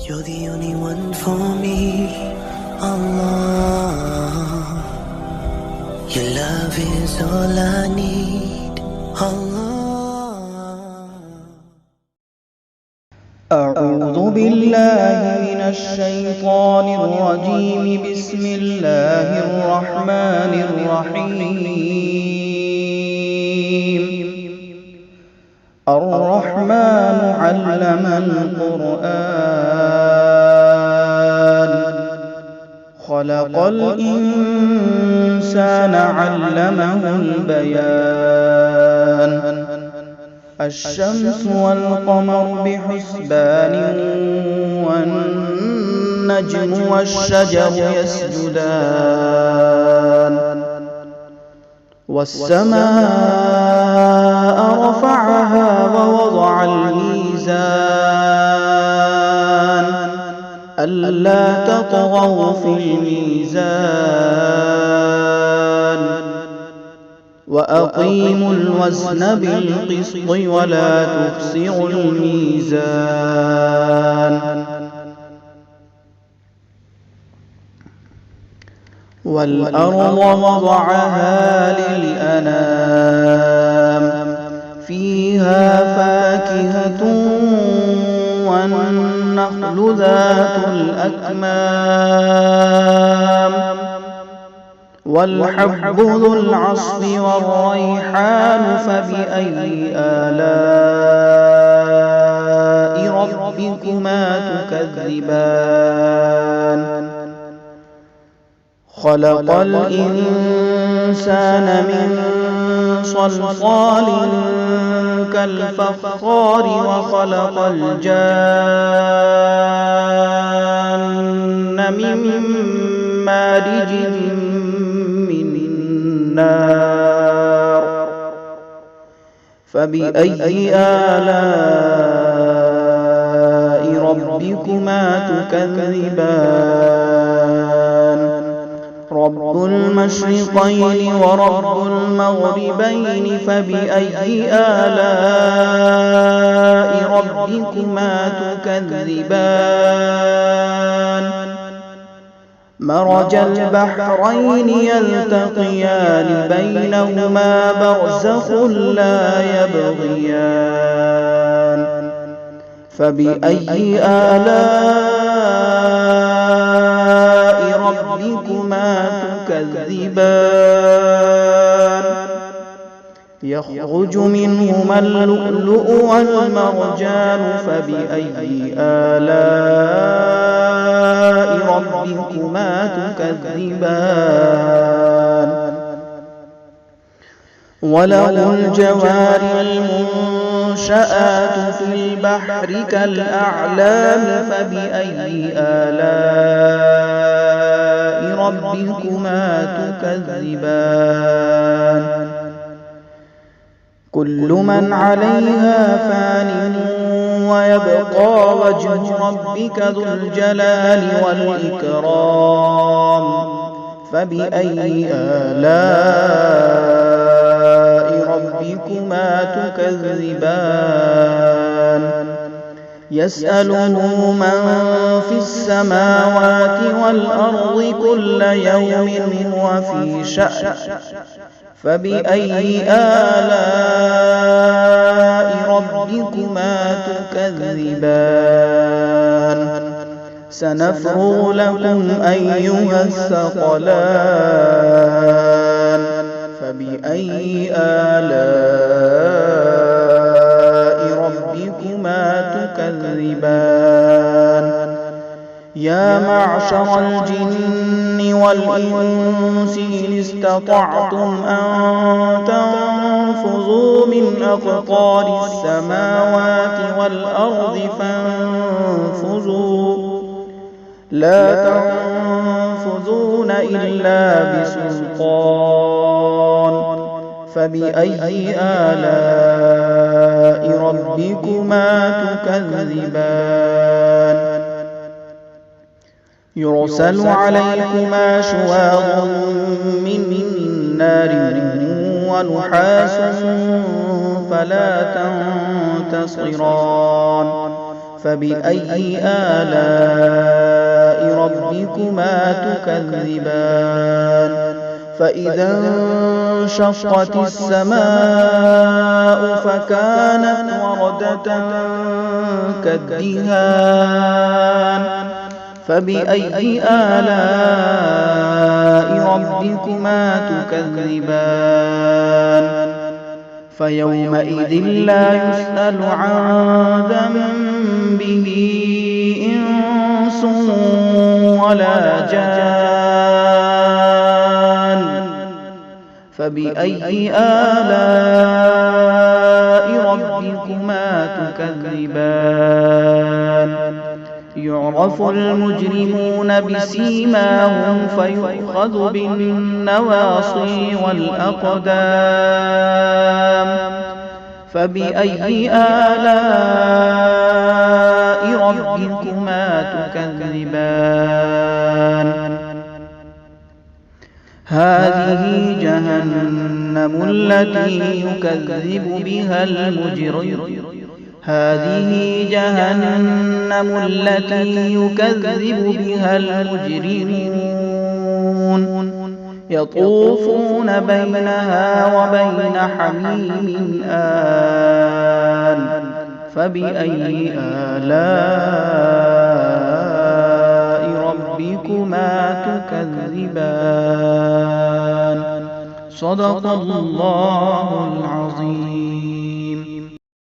You're the only one for me, Allah. Your love is all I need, Allah. أعوذ بالله من الشيطان الرجيم. بسم الله الرحمن الرحيم. الرحمن علم القرآن، خلق الإنسان علمه البيان. الشمس والقمر بحسبان، والنجم والشجر يسجدان. والسماء رفعها ووضع الميزان، ألا تطغوا في الميزان، وأقيموا الوزن بالقسط ولا تخسروا الميزان. والأرض وضعها للأنام، فيها فاكهة والنخل ذات الأكمام، والحب ذو العصف والريحان. فبأي آلاء ربكما تكذبان؟ خلق الإنسان من صلصال كالفخار، وخلق الجان من مارج من نار. فبأي آلاء ربكما تكذبان؟ رب المشرقين ورب المغربين، فبأي آلاء ربكما تكذبان؟ مرج البحرين يلتقيان، بينهما برزخ لا يبغيان. فبأي آلاء ربكما تكذبان؟ يخرج منهما اللؤلؤ والمرجان. فبأي آلاء ربكما تكذبان؟ وله الجوار المنشآت في البحر كالأعلام. فبأي آلاء ربكما تكذبان؟ كل من عليها فان، ويبقى وجه ربك ذو الجلال والإكرام. فبأي آلاء ربكما تكذبان؟ يسأله من في السماوات والأرض كل يوم هو في شأن. فبأي آلاء ربكما تكذبان؟ سنفرغ لكم أيها الثقلان. فبأي آلاء ربكما تكذبان؟ يا معشر الجن والإنس إن استطعتم أن تنفذوا من أقطار السماوات والأرض فانفذوا، لا تنفذون إلا بسلطان. فبأي آلاء ربكما تكذبان؟ يرسل عليكما شواظ من نار ونحاس فلا تنتصران. فبأي آلاء ربكما تكذبان فإذا انشقت السماء فكانت وردة كالدهان فبأي آلاء ربكما تكذبان فيومئذ لا يسأل عن ذنبه إنس ولا جان فبأي آلاء ربكما تكذبان يعرف المجرمون بسيماهم فيؤخذ بالنواصي والأقدام فبأي آلاء ربكما تكذبان هذه جهنم التي يكذب بها المجرمون يطوفون بينها وبين حميم آن فبأي آلاء ربكما تكذبان صدق الله العظيم.